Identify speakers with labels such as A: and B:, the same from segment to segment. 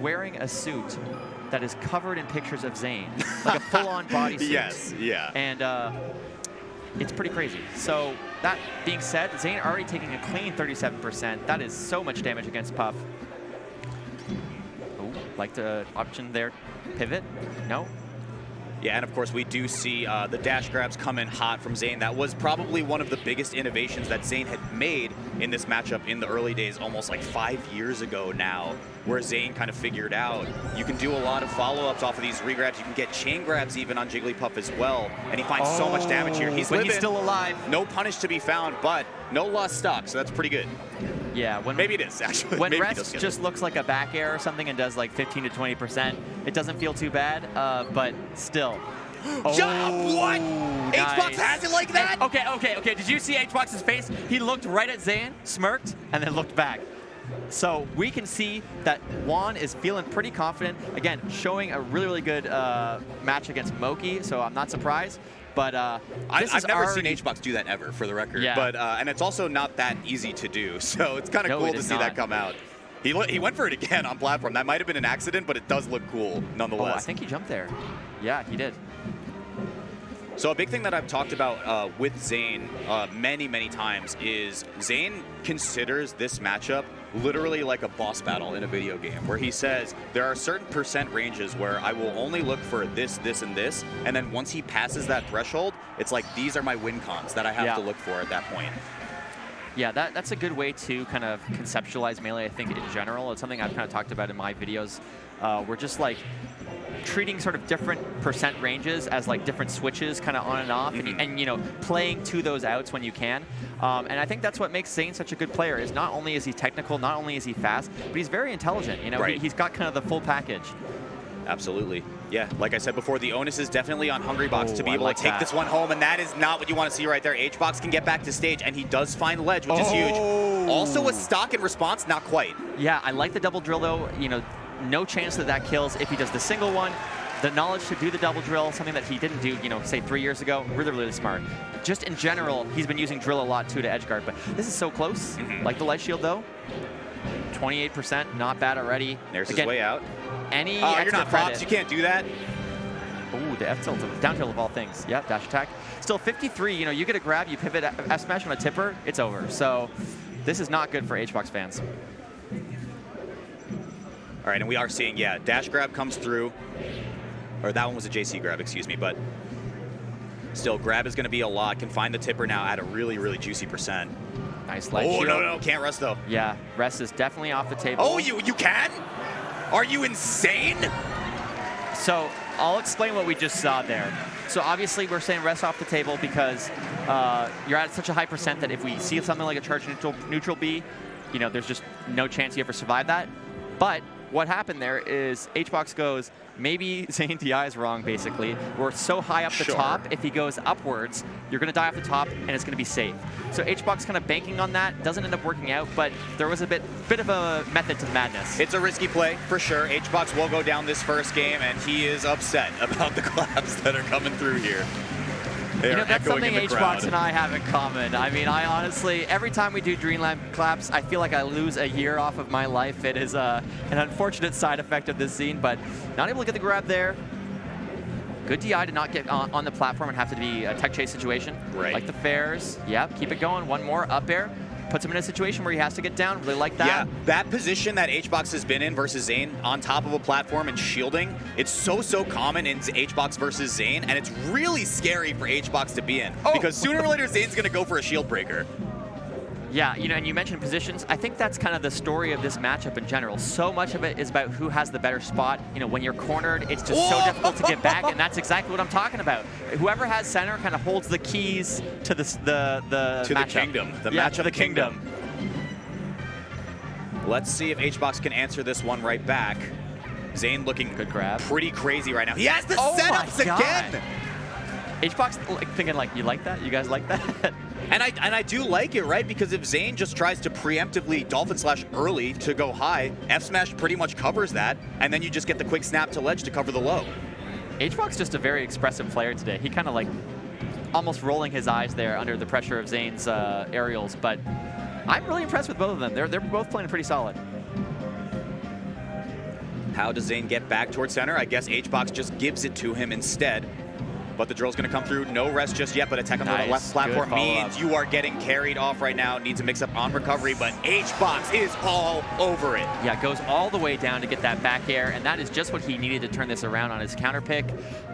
A: wearing a suit that is covered in pictures of Zane, like a full-on bodysuit.
B: Yes, yeah.
A: And it's pretty crazy. So that being said, Zane already taking a clean 37%. That is so much damage against Puff. Oh, like the option there, pivot? No.
B: Yeah, and of course we do see the dash grabs come in hot from Zane. That was probably one of the biggest innovations that Zane had made in this matchup in the early days, almost like 5 years ago now, where Zane kind of figured out you can do a lot of follow-ups off of these regrabs. You can get chain grabs even on Jigglypuff as well, and he finds so much damage here. He's living.
A: He's still alive.
B: No punish to be found, but no lost stock, so that's pretty good.
A: Yeah,
B: maybe it is, actually.
A: When
B: maybe
A: rest just looks like a back air or something and does like 15 to 20%, it doesn't feel too bad, but still.
B: What?
A: Nice.
B: HBox has it like that?
A: Okay. Did you see HBox's face? He looked right at Zane, smirked, and then looked back. So we can see that Juan is feeling pretty confident. Again, showing a really good match against Moki, so I'm not surprised. But
B: I've never seen HBox do that ever, for the record.
A: Yeah.
B: But and it's also not that easy to do, so it's kind of cool to see that come out. He went for it again on platform. That might have been an accident, but it does look cool nonetheless.
A: Oh, I think he jumped there. Yeah, he did.
B: So a big thing that I've talked about with Zane many times is Zane considers this matchup literally like a boss battle in a video game, where he says there are certain percent ranges where I will only look for this, this, and this, and then once he passes that threshold, it's like these are my win cons that I have to look for at that point.
A: Yeah, that's a good way to kind of conceptualize Melee, I think, in general. It's something I've kind of talked about in my videos. We're just like treating sort of different percent ranges as like different switches kind of on and off, and you know, playing to those outs when you can. And I think that's what makes Zane such a good player, is not only is he technical, not only is he fast, but he's very intelligent. You know, he's got kind of the full package.
B: Absolutely. Yeah, like I said before, the onus is definitely on Hungrybox to be able to take this one home, and that is not what you want to see right there. HBox can get back to stage, and he does find ledge, which is huge. Also a stock in response, not quite.
A: Yeah, I like the double drill, though. You know, no chance that kills if he does the single one. The knowledge to do the double drill, something that he didn't do, you know, say 3 years ago, really smart. Just in general, he's been using drill a lot, too, to edge guard, but this is so close. Like the ledge shield, though. 28%, not bad already.
B: There's his way out.
A: Any
B: you're not Fox, you can't do that.
A: Ooh, the F tilt, down tilt of all things. Yep, dash attack. Still 53, you know, you get a grab, you pivot F smash on a tipper, it's over. So this is not good for HBox fans.
B: All right, and we are seeing, dash grab comes through. Or that one was a JC grab, excuse me, but still, grab is going to be a lot. Can find the tipper now at a really juicy percent.
A: Nice ledge shield.
B: No, can't rest though.
A: Yeah, rest is definitely off the table.
B: Oh, you can? Are you insane?
A: So I'll explain what we just saw there. So obviously we're saying rest off the table because you're at such a high percent that if we see something like a charge neutral B, you know, there's just no chance you ever survive that. But what happened there is HBox goes, maybe Zane DI is wrong, basically. We're so high up the top, if he goes upwards, you're going to die off the top, and it's going to be safe. So HBox kind of banking on that, doesn't end up working out, but there was a bit of a method to the madness.
B: It's a risky play, for sure. HBox will go down this first game, and he is upset about the claps that are coming through here.
A: You know, that's something HBox and I have in common. I mean, I honestly, every time we do Dreamland claps, I feel like I lose a year off of my life. It is an unfortunate side effect of this scene, but not able to get the grab there. Good DI to not get on the platform and have to be a tech chase situation.
B: Right.
A: Like the fairs. Yep, keep it going. One more up air. Puts him in a situation where he has to get down. Really like that.
B: Yeah, that position that HBox has been in versus Zane on top of a platform and shielding, it's so common in HBox versus Zane, and it's really scary for HBox to be in because sooner or later Zane's going to go for a shield breaker.
A: Yeah, you know, and you mentioned positions. I think that's kind of the story of this matchup in general. So much of it is about who has the better spot. You know, when you're cornered, it's just so difficult to get back, and that's exactly what I'm talking about. Whoever has center kind of holds the keys to the
B: kingdom. The match of the kingdom. Let's see if HBox can answer this one right back. Zane looking
A: good grab.
B: Pretty crazy right now. He has the setups again.
A: HBox thinking like, you like that? You guys like that?
B: And I do like it, right? Because if Zane just tries to preemptively Dolphin Slash early to go high, F Smash pretty much covers that, and then you just get the quick snap to ledge to cover the low.
A: HBox just a very expressive player today. He kind of like almost rolling his eyes there under the pressure of Zane's aerials, but I'm really impressed with both of them. They're both playing pretty solid.
B: How does Zane get back towards center? I guess HBox just gives it to him instead. But the drill's going to come through. No rest just yet, but attack on the left platform means you are getting carried off right now. Needs a mix-up on recovery, but HBox is all over it.
A: Yeah, goes all the way down to get that back air, and that is just what he needed to turn this around on his counter pick.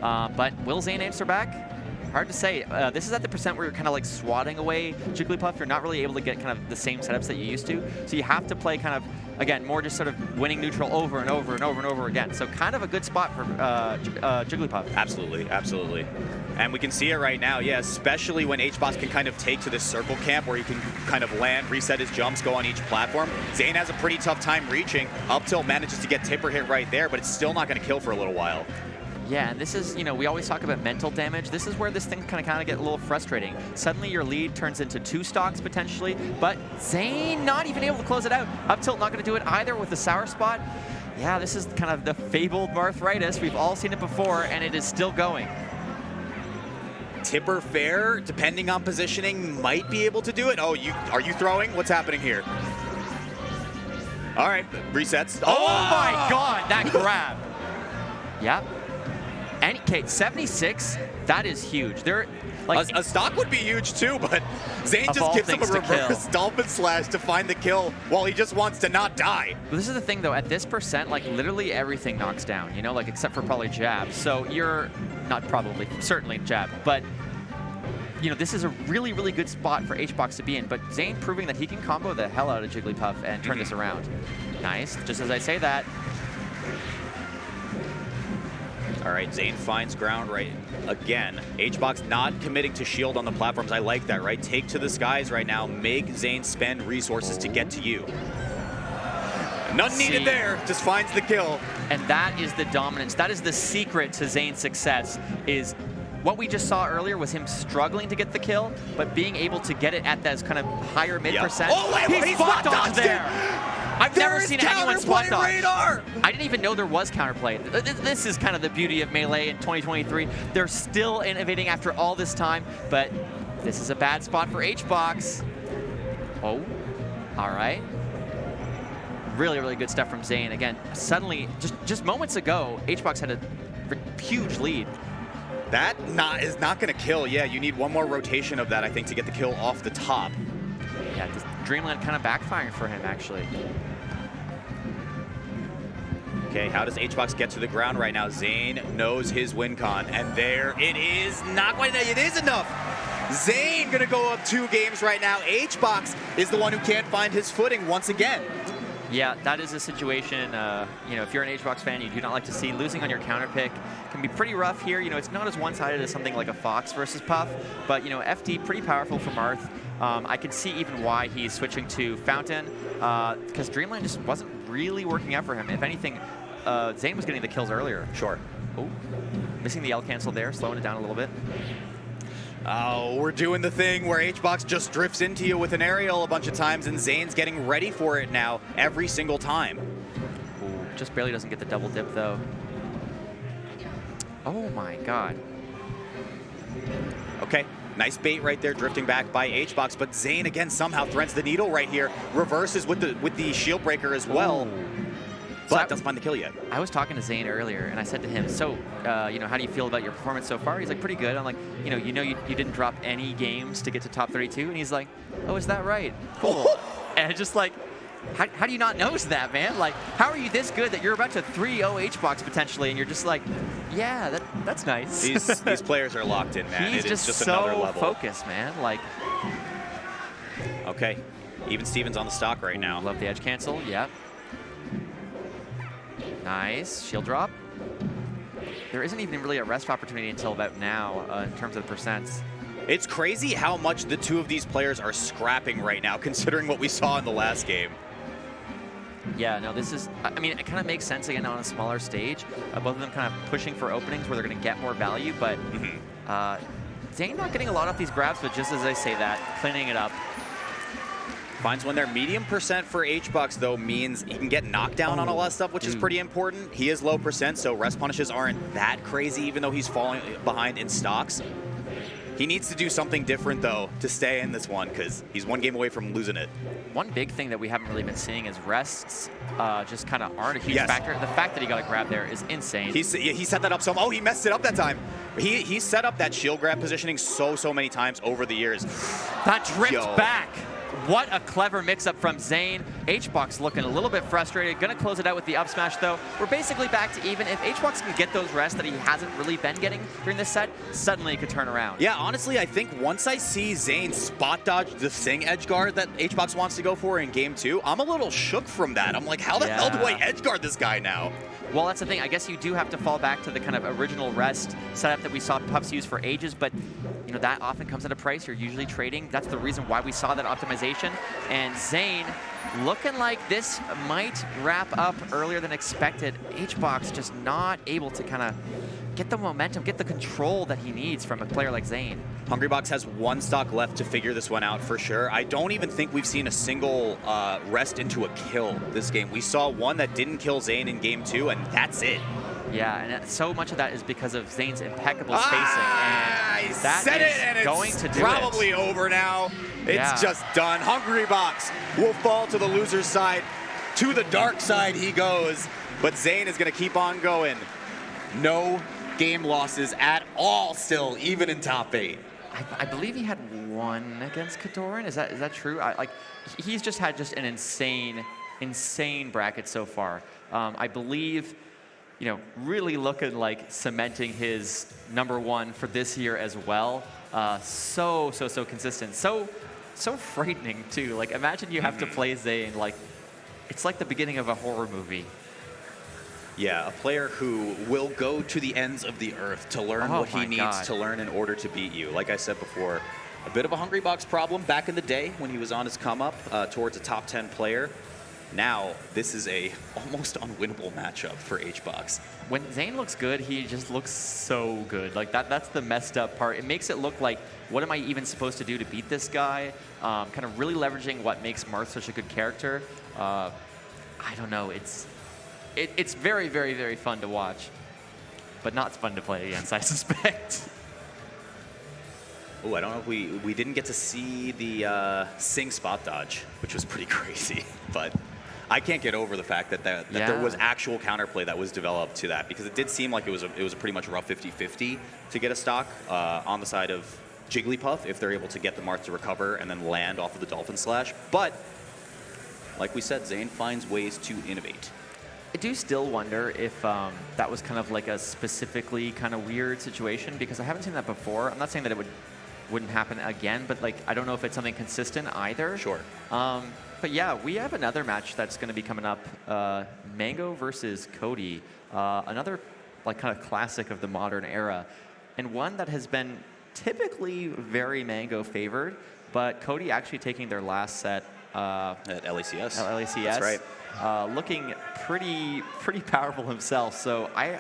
A: But will Zane answer back? Hard to say. This is at the percent where you're kind of like swatting away Jigglypuff. You're not really able to get kind of the same setups that you used to. So you have to play kind of, again, more just sort of winning neutral over and over and over and over again. So kind of a good spot for Jigglypuff.
B: Absolutely, absolutely. And we can see it right now, yeah, especially when HBox can kind of take to this circle camp where he can kind of land, reset his jumps, go on each platform. Zane has a pretty tough time reaching. Up tilt manages to get tipper hit right there, but it's still not going to kill for a little while.
A: Yeah, and this is, we always talk about mental damage. This is where this thing kind of get a little frustrating. Suddenly your lead turns into 2 stocks potentially, but Zane not even able to close it out. Up tilt not going to do it either with the sour spot. Yeah, this is kind of the fabled Marthritis. We've all seen it before, and it is still going.
B: Tipper fair, depending on positioning, might be able to do it. Oh, are you throwing? What's happening here? All right, resets.
A: Oh my God, that grab. Yep. And Kate, 76, that is huge. There, like
B: a stock would be huge too, but Zane just gives him a reverse dolphin slash to find the kill while he just wants to not die.
A: But this is the thing though, at this percent, like literally everything knocks down, like except for probably jab. So you're not probably, certainly jab, but this is a really, really good spot for HBox to be in, but Zane proving that he can combo the hell out of Jigglypuff and turn this around. Nice, just as I say that.
B: All right, Zane finds ground right again. HBox not committing to shield on the platforms. I like that, right? Take to the skies right now. Make Zane spend resources to get to you. None needed there. Just finds the kill.
A: And that is the dominance. That is the secret to Zane's success, is what we just saw earlier was him struggling to get the kill, but being able to get it at that kind of higher mid-percent.
B: Oh, wait,
A: he spot dodged there. I've never seen anyone spot dodge.
B: Radar.
A: I didn't even know there was counterplay. This is kind of the beauty of Melee in 2023. They're still innovating after all this time, but this is a bad spot for HBox. Oh, all right. Really, really good stuff from Zane. Again, suddenly, just moments ago, HBox had a huge lead.
B: That is not going to kill. Yeah, you need one more rotation of that, I think, to get the kill off the top.
A: Yeah, this Dreamland kind of backfiring for him, actually.
B: Okay, how does HBox get to the ground right now? Zane knows his win con, and there it is. Not quite enough. It is enough. Zane going to go up 2 games right now. HBox is the one who can't find his footing once again.
A: Yeah, that is a situation, if you're an HBox fan, you do not like to see. Losing on your counter pick can be pretty rough here. It's not as one-sided as something like a Fox versus Puff, but, FD, pretty powerful for Marth. I can see even why he's switching to Fountain, because Dreamland just wasn't really working out for him. If anything, Zane was getting the kills earlier.
B: Sure.
A: Oh, missing the L cancel there, slowing it down a little bit.
B: Oh, we're doing the thing where HBox just drifts into you with an aerial a bunch of times, and Zane's getting ready for it now every single time.
A: Ooh, just barely doesn't get the double dip, though. Oh, my God.
B: Okay, nice bait right there, drifting back by HBox, but Zane, again, somehow threads the needle right here, reverses with the shield breaker as well. Ooh. But doesn't find the kill yet.
A: I was talking to Zane earlier, and I said to him, so, how do you feel about your performance so far? He's like, pretty good. I'm like, you didn't drop any games to get to top 32? And he's like, oh, is that right? Cool. And just like, how do you not know that, man? Like, how are you this good that you're about to 3-0 HBox potentially, and you're just like, yeah, that's nice.
B: These players are locked in, man.
A: He's just
B: another
A: so
B: level.
A: focused, man. Like,
B: okay, even Steven's on the stock right now.
A: Love the edge cancel, yep. Nice, shield drop. There isn't even really a rest opportunity until about now in terms of the percents.
B: It's crazy how much the 2 of these players are scrapping right now, considering what we saw in the last game.
A: Yeah, no, this is, I mean, it kind of makes sense again on a smaller stage. Both of them kind of pushing for openings where they're going to get more value, but Zane not getting a lot off these grabs, but just as I say that, cleaning it up.
B: Finds one there. Medium percent for HBox, though, means he can get knocked down on a lot of stuff, which is pretty important. He is low percent, so rest punishes aren't that crazy, even though he's falling behind in stocks. He needs to do something different, though, to stay in this one, because he's one game away from losing it.
A: One big thing that we haven't really been seeing is rests just kind of aren't a huge
B: Yes.
A: factor. The fact that he got a grab there is insane.
B: He set that up so. Oh, he messed it up that time. He set up that shield grab positioning so many times over the years.
A: That dripped
B: Yo.
A: back. What a clever mix-up from Zane. HBox looking a little bit frustrated. Gonna close it out with the up smash, though. We're basically back to even. If HBox can get those rests that he hasn't really been getting during this set, suddenly he could turn around.
B: Yeah, honestly, I think once I see Zane spot dodge the Sing edge guard that HBox wants to go for in game 2, I'm a little shook from that. I'm like, how the hell do I edge guard this guy now?
A: Well, that's the thing. I guess you do have to fall back to the kind of original rest setup that we saw Puffs use for ages, but you know that often comes at a price. You're usually trading. That's the reason why we saw that optimization. And Zane looking like this might wrap up earlier than expected. HBox just not able to kind of get the momentum, get the control that he needs from a player like Zane.
B: Hungrybox has 1 stock left to figure this one out for sure. I don't even think we've seen a single rest into a kill this game. We saw one that didn't kill Zane in game 2, and that's it.
A: Yeah, and so much of that is because of Zane's impeccable spacing. And that
B: said
A: is
B: it, and
A: going
B: it's
A: to do
B: probably
A: it.
B: over now. It's
A: Yeah.
B: just done. Hungrybox will fall to the loser's side. To the dark side he goes. But Zane is going to keep on going. No game losses at all still, even in top 8.
A: I believe he had 1 against Kadoran. Is that true? He's just had an insane bracket so far. I believe, you know, really looking like cementing his #1 for this year as well. So consistent. So frightening too. Like imagine you have to play Zane like it's like the beginning of a horror movie.
B: Yeah, a player who will go to the ends of the earth to learn what he needs to learn in order to beat you. Like I said before, a bit of a Hungrybox problem back in the day when he was on his come up towards a top 10 player. Now, this is a almost unwinnable matchup for HBox.
A: When Zane looks good, he just looks so good. Like that's the messed up part. It makes it look like, what am I even supposed to do to beat this guy? Kind of really leveraging what makes Marth such a good character. I don't know. It's very fun to watch, but not fun to play against, I suspect.
B: Oh, I don't know if we didn't get to see the Sing spot dodge, which was pretty crazy, but I can't get over the fact that there was actual counterplay that was developed to that, because it did seem like it was a pretty much rough 50-50 to get a stock on the side of Jigglypuff if they're able to get the Marth to recover and then land off of the Dolphin Slash. But like we said, Zane finds ways to innovate.
A: I do still wonder if that was kind of like a specifically kind of weird situation, because I haven't seen that before. I'm not saying that it wouldn't happen again, but like I don't know if it's something consistent either.
B: Sure.
A: But yeah, we have another match that's going to be coming up, Mango versus Cody, another like kind of classic of the modern era, and one that has been typically very Mango favored, but Cody actually taking their last set
B: At LACS.
A: At LACS.
B: That's right.
A: Looking pretty powerful himself. So I